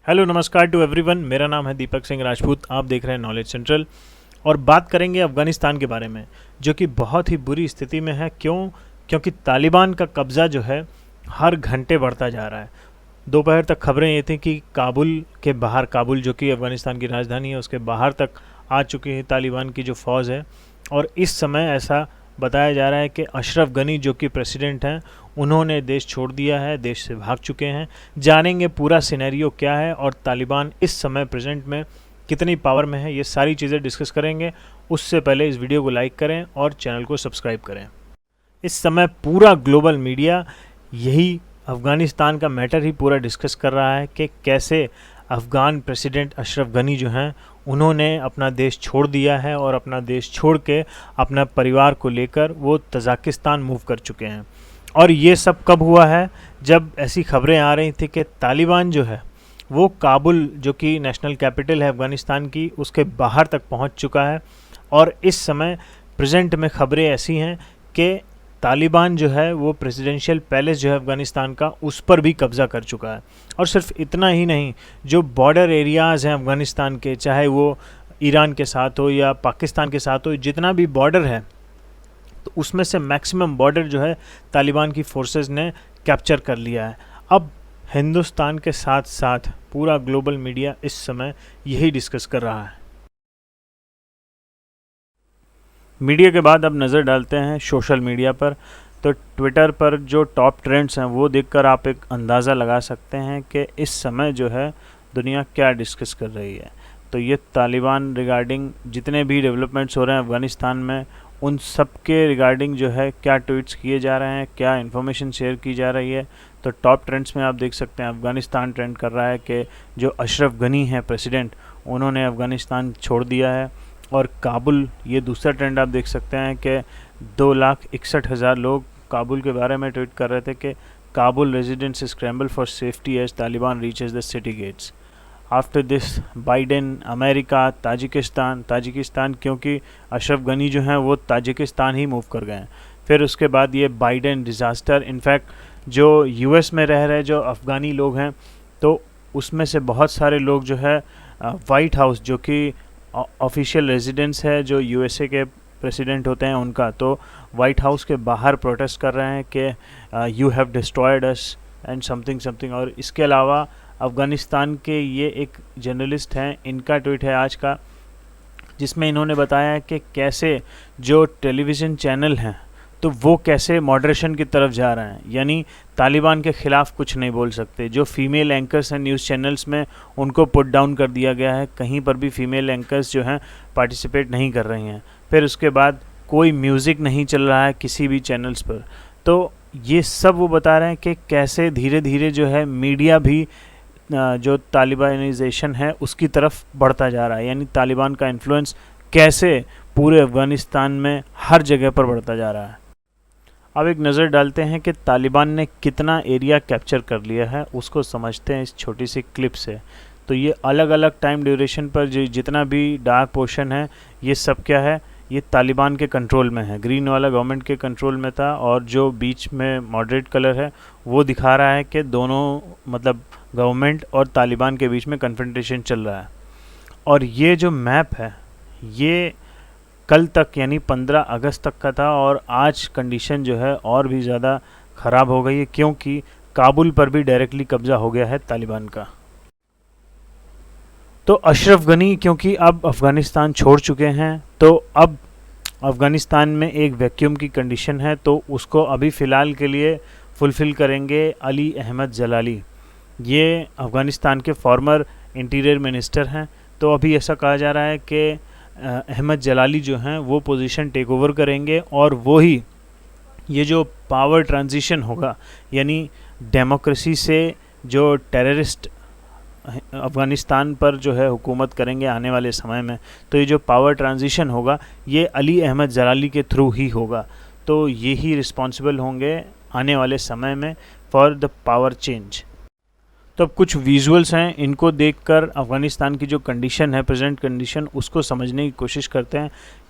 Hello नमस्कार to everyone. मेरा नाम है दीपक सिंह राजपूत। आप देख रहे हैं नॉलेज सेंट्रल और बात करेंगे अफ़गानिस्तान के बारे में, जो कि बहुत ही बुरी स्थिति में है। क्योंकि तालिबान का कब्ज़ा जो है हर घंटे बढ़ता जा रहा है। दोपहर तक खबरें ये थी कि काबुल के बाहर, काबुल जो कि अफ़गानिस्तान की राजधानी है, उसके बाहर तक आ चुकी है तालिबान की जो फ़ौज है। और इस समय ऐसा बताया जा रहा है कि अशरफ गनी जो कि प्रेसिडेंट हैं, उन्होंने देश छोड़ दिया है, देश से भाग चुके हैं। जानेंगे पूरा सिनेरियो क्या है और तालिबान इस समय प्रेजेंट में कितनी पावर में है, ये सारी चीज़ें डिस्कस करेंगे। उससे पहले इस वीडियो को लाइक करें और चैनल को सब्सक्राइब करें। इस समय पूरा ग्लोबल मीडिया यही अफ़गानिस्तान का मैटर ही पूरा डिस्कस कर रहा है कि कैसे अफ़गान प्रेसिडेंट अशरफ गनी जो हैं, उन्होंने अपना देश छोड़ दिया है और अपना देश छोड़ के अपना परिवार को लेकर वो तजाकिस्तान मूव कर चुके हैं। और ये सब कब हुआ है? जब ऐसी खबरें आ रही थी कि तालिबान जो है वो काबुल जो कि नेशनल कैपिटल है अफ़गानिस्तान की, उसके बाहर तक पहुंच चुका है। और इस समय प्रेजेंट में खबरें ऐसी हैं कि तालिबान जो है वो प्रेसिडेंशियल पैलेस जो है अफ़गानिस्तान का, उस पर भी कब्ज़ा कर चुका है। और सिर्फ इतना ही नहीं, जो बॉर्डर एरियाज़ हैं अफ़गानिस्तान के, चाहे वो ईरान के साथ हो या पाकिस्तान के साथ हो, जितना भी बॉर्डर है, तो उसमें से मैक्सिमम बॉर्डर जो है तालिबान की फोर्सेस ने कैप्चर कर लिया है। अब हिंदुस्तान के साथ साथ पूरा ग्लोबल मीडिया इस समय यही डिस्कस कर रहा है। मीडिया के बाद अब नज़र डालते हैं सोशल मीडिया पर। तो ट्विटर पर जो टॉप ट्रेंड्स हैं वो देखकर आप एक अंदाज़ा लगा सकते हैं कि इस समय जो है दुनिया क्या डिस्कस कर रही है। तो ये तालिबान रिगार्डिंग जितने भी डेवलपमेंट्स हो रहे हैं अफ़गानिस्तान में, उन सब के रिगार्डिंग जो है क्या ट्वीट्स किए जा रहे हैं, क्या इन्फॉर्मेशन शेयर की जा रही है। तो टॉप ट्रेंड्स में आप देख सकते हैं अफ़गानिस्तान ट्रेंड कर रहा है कि जो अशरफ गनी है प्रेसिडेंट, उन्होंने अफ़गानिस्तान छोड़ दिया है। और काबुल, ये दूसरा ट्रेंड आप देख सकते हैं कि 2,61,000 लोग काबुल के बारे में ट्वीट कर रहे थे कि Kabul residents scramble for safety as Taliban reaches the city gates. After this Biden, America, Tajikistan, क्योंकि अशरफ गनी जो हैं वो ताजिकिस्तान ही मूव कर गए हैं। फिर उसके बाद ये बाइडेन डिज़ास्टर, इनफैक्ट जो यूएस में रह रहे जो अफ़गानी लोग हैं, तो उसमें से बहुत सारे लोग जो है वाइट हाउस, जो कि ऑफिशियल रेजिडेंस है जो यूएसए के प्रेसिडेंट होते हैं उनका, तो वाइट हाउस के बाहर प्रोटेस्ट कर रहे हैं कि you have destroyed us and something. और इसके अलावा अफ़गानिस्तान के ये एक जर्नलिस्ट हैं, इनका ट्वीट है आज का, जिसमें इन्होंने बताया है कि कैसे जो टेलीविज़न चैनल हैं तो वो कैसे मॉडरेशन की तरफ जा रहे हैं, यानी तालिबान के ख़िलाफ़ कुछ नहीं बोल सकते। जो फीमेल एंकर्स हैं न्यूज़ चैनल्स में, उनको पुट डाउन कर दिया गया है, कहीं पर भी फीमेल एंकर्स जो हैं पार्टिसिपेट नहीं कर रही हैं। फिर उसके बाद कोई म्यूज़िक नहीं चल रहा है किसी भी चैनल्स पर। तो ये सब वो बता रहे हैं कि कैसे धीरे धीरे जो है मीडिया भी जो तालिबानिजेशन है उसकी तरफ बढ़ता जा रहा है, यानी तालिबान का इन्फ्लुएंस कैसे पूरे अफ़गानिस्तान में हर जगह पर बढ़ता जा रहा है। अब एक नज़र डालते हैं कि तालिबान ने कितना एरिया कैप्चर कर लिया है, उसको समझते हैं इस छोटी सी क्लिप से। तो ये अलग अलग टाइम ड्यूरेशन पर जितना भी डार्क पोर्शन है, ये सब क्या है, ये तालिबान के कंट्रोल में है। ग्रीन वाला गवर्नमेंट के कंट्रोल में था, और जो बीच में मॉडरेट कलर है वो दिखा रहा है कि दोनों, मतलब गवर्नमेंट और तालिबान के बीच में कन्फ्रंटेशन चल रहा है। और ये जो मैप है ये कल तक यानी 15 अगस्त तक का था, और आज कंडीशन जो है और भी ज़्यादा ख़राब हो गई है, क्योंकि काबुल पर भी डायरेक्टली कब्ज़ा हो गया है तालिबान का। तो अशरफ गनी क्योंकि अब अफ़गानिस्तान छोड़ चुके हैं, तो अब अफ़गानिस्तान में एक वैक्यूम की कंडीशन है, तो उसको अभी फ़िलहाल के लिए फुलफ़िल करेंगे अली अहमद जलाली। ये अफ़गानिस्तान के फॉर्मर इंटीरियर मिनिस्टर हैं। तो अभी ऐसा कहा जा रहा है कि अहमद जलाली जो हैं वो पोजीशन टेक ओवर करेंगे, और वो ही ये जो पावर ट्रांजिशन होगा, यानी डेमोक्रेसी से जो टेररिस्ट अफ़गानिस्तान पर जो है हुकूमत करेंगे आने वाले समय में, तो ये जो पावर ट्रांजिशन होगा ये अली अहमद जलाली के थ्रू ही होगा। तो ये ही रिस्पॉन्सिबल होंगे आने वाले समय में फॉर द पावर चेंज। तो अब कुछ विजुअल्स हैं, इनको देखकर अफ़गानिस्तान की जो कंडीशन है, प्रेजेंट कंडीशन, उसको समझने की कोशिश करते हैं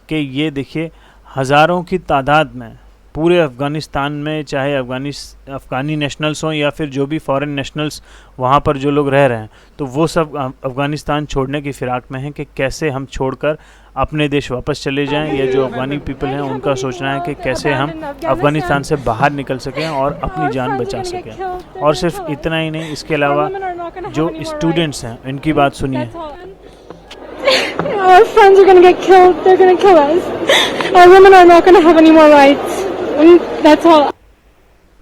कि ये देखिए हज़ारों की तादाद में पूरे अफ़गानिस्तान में, चाहे अफ़गानी नेशनल्स हों या फिर जो भी फॉरेन नेशनल्स वहाँ पर जो लोग रह रहे हैं, तो वो सब अफ़गानिस्तान छोड़ने की फ़िराक में हैं कि कैसे हम छोड़कर अपने देश वापस चले जाएं, या जो अफ़गानी पीपल हैं उनका सोचना है कि कैसे हम अफ़गानिस्तान से बाहर निकल सकें और अपनी जान बचा सकें। और सिर्फ इतना ही नहीं, इसके अलावा जो स्टूडेंट्स हैं इनकी बात सुनिए। Our friends are going to get killed. They're going to kill us. Our women are not going to have any more rights. And that's all.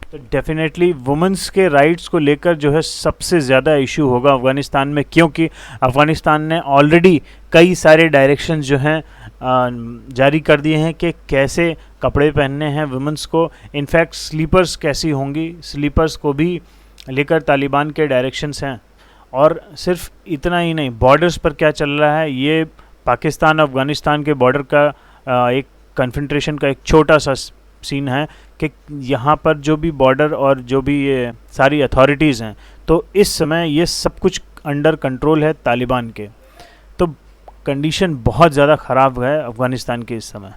तो डेफिनेटली वुमेंस के राइट्स को लेकर जो है सबसे ज़्यादा इशू होगा अफ़गानिस्तान में, क्योंकि अफ़गानिस्तान ने ऑलरेडी कई सारे डायरेक्शंस जो हैं जारी कर दिए हैं कि कैसे कपड़े पहनने हैं वुमेंस को। इनफैक्ट स्लीपर्स कैसी होंगी, स्लीपर्स को भी लेकर तालिबान के डायरेक्शंस हैं। और सिर्फ इतना ही नहीं, बॉर्डर्स पर क्या चल रहा है, ये पाकिस्तान अफ़गानिस्तान के बॉर्डर का एक कन्फेंट्रेशन का एक छोटा सा सीन है कि यहाँ पर जो भी बॉर्डर और जो भी ये सारी अथॉरिटीज़ हैं, तो इस समय ये सब कुछ अंडर कंट्रोल है तालिबान के। तो कंडीशन बहुत ज़्यादा ख़राब है अफ़गानिस्तान के इस समय।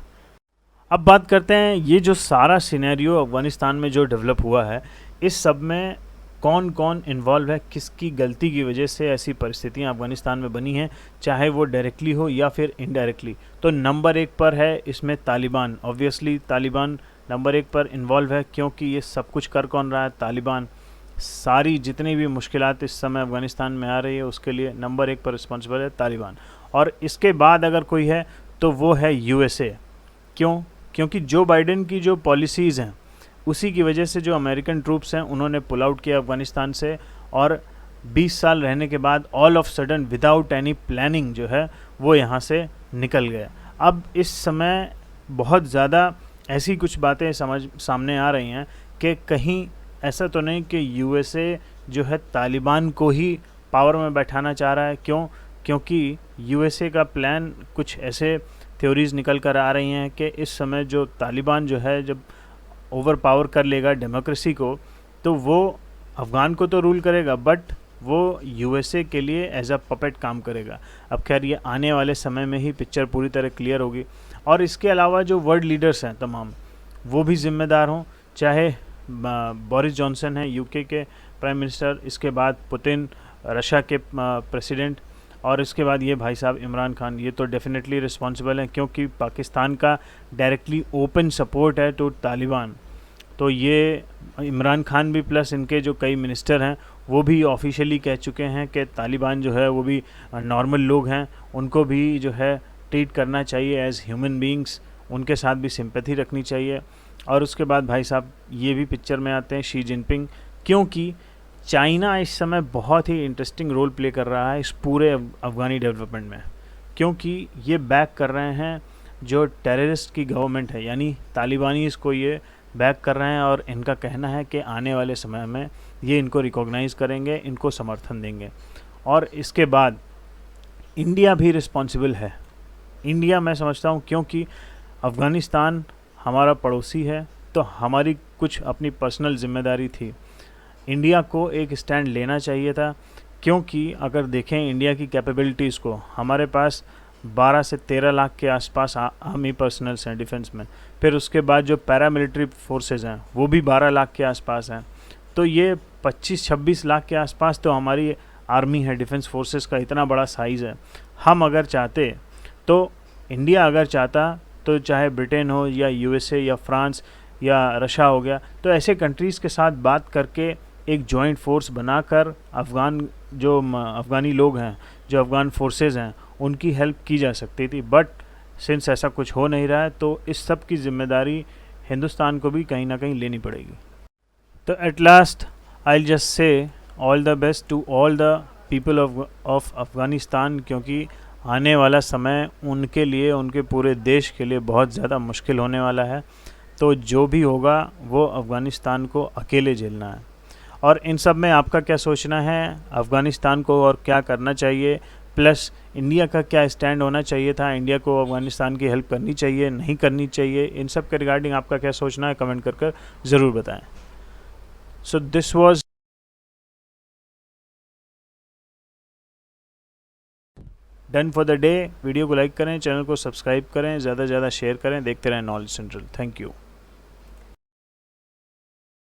अब बात करते हैं ये जो सारा सिनेरियो अफ़गानिस्तान में जो डेवलप हुआ है, इस सब में कौन कौन इन्वॉल्व है, किसकी गलती की वजह से ऐसी परिस्थितियां अफ़गानिस्तान में बनी हैं, चाहे वो डायरेक्टली हो या फिर इनडायरेक्टली। तो नंबर 1 पर है इसमें तालिबान। ऑब्वियसली तालिबान नंबर 1 पर इन्वॉल्व है, क्योंकि ये सब कुछ कर कौन रहा है, तालिबान। सारी जितनी भी मुश्किलात इस समय अफ़गानिस्तान में आ रही है उसके लिए नंबर 1 पर रिस्पॉन्सिबल है तालिबान। और इसके बाद अगर कोई है तो वो है USA। क्यों? क्योंकि जो बाइडेन की जो पॉलिसीज़ हैं उसी की वजह से जो अमेरिकन ट्रूप्स हैं उन्होंने पुल आउट किया अफ़गानिस्तान से, और 20 साल रहने के बाद all of sudden without any planning जो है वो यहाँ से निकल गया। अब इस समय बहुत ज़्यादा ऐसी कुछ बातें सामने आ रही हैं कि कहीं ऐसा तो नहीं कि USA जो है तालिबान को ही पावर में बैठाना चाह रहा है। क्यों? क्योंकि USA का प्लान, कुछ ऐसे थ्योरीज़ निकल कर आ रही हैं कि इस समय जो तालिबान जो है जब ओवर पावर कर लेगा डेमोक्रेसी को, तो वो अफ़गान को तो रूल करेगा बट वो USA के लिए एज अ पपेट काम करेगा। अब खैर ये आने वाले समय में ही पिक्चर पूरी तरह क्लियर होगी। और इसके अलावा जो वर्ल्ड लीडर्स हैं तमाम, वो भी ज़िम्मेदार हों, चाहे बोरिस जॉनसन हैं UK के प्राइम मिनिस्टर, इसके बाद पुतिन रशिया के प्रेसिडेंट, और इसके बाद ये भाई साहब इमरान खान, ये तो डेफिनेटली रिस्पॉन्सिबल हैं, क्योंकि पाकिस्तान का डायरेक्टली ओपन सपोर्ट है टू तालिबान। तो ये इमरान खान भी प्लस इनके जो कई मिनिस्टर हैं वो भी ऑफिशियली कह चुके हैं कि तालिबान जो है वो भी नॉर्मल लोग हैं, उनको भी जो है ट्रीट करना चाहिए एज ह्यूमन बीइंग्स, उनके साथ भी सिंपैथी रखनी चाहिए। और उसके बाद भाई साहब ये भी पिक्चर में आते हैं शी जिनपिंग, क्योंकि चाइना इस समय बहुत ही इंटरेस्टिंग रोल प्ले कर रहा है इस पूरे अफ़गानी डेवलपमेंट में, क्योंकि ये बैक कर रहे हैं जो टेररिस्ट की गवर्नमेंट है, यानी तालिबानीज़ को ये बैक कर रहे हैं, और इनका कहना है कि आने वाले समय में ये इनको रिकॉग्नाइज़ करेंगे, इनको समर्थन देंगे। और इसके बाद इंडिया भी रिस्पॉन्सिबल है। इंडिया मैं समझता हूँ, क्योंकि अफ़गानिस्तान हमारा पड़ोसी है, तो हमारी कुछ अपनी पर्सनल ज़िम्मेदारी थी। इंडिया को एक स्टैंड लेना चाहिए था, क्योंकि अगर देखें इंडिया की कैपेबिलिटीज़ को, हमारे पास 12 से 13 लाख के आसपास आर्मी पर्सनल्स हैं डिफेंस में, फिर उसके बाद जो पैरामिलिट्री फोर्सेस हैं वो भी 12 लाख के आसपास हैं। तो ये 25-26 लाख के आसपास तो हमारी आर्मी है, डिफेंस फोर्सेस का इतना बड़ा साइज़ है। हम अगर चाहते, तो इंडिया अगर चाहता, तो चाहे ब्रिटेन हो या USA या फ्रांस या रशिया हो गया, तो ऐसे कंट्रीज़ के साथ बात करके एक जॉइंट फोर्स बनाकर अफ़गानी लोग हैं, जो अफ़गान फोर्सेस हैं, उनकी हेल्प की जा सकती थी। बट सिंस ऐसा कुछ हो नहीं रहा है, तो इस सब की जिम्मेदारी हिंदुस्तान को भी कहीं ना कहीं लेनी पड़ेगी। तो at last I will just say all the best to all the people of Afghanistan, क्योंकि आने वाला समय उनके लिए, उनके पूरे देश के लिए बहुत ज़्यादा मुश्किल होने वाला है। तो जो भी होगा वो अफ़गानिस्तान को अकेले झेलना है। और इन सब में आपका क्या सोचना है, अफ़गानिस्तान को और क्या करना चाहिए, प्लस इंडिया का क्या स्टैंड होना चाहिए था, इंडिया को अफ़गानिस्तान की हेल्प करनी चाहिए, नहीं करनी चाहिए, इन सब के रिगार्डिंग आपका क्या सोचना है कमेंट कर ज़रूर बताएं। So this was done for the day. Video को लाइक करें, चैनल को सब्सक्राइब करें, ज़्यादा से ज़्यादा शेयर करें, देखते रहें नॉलेज सेंट्रल। Thank you.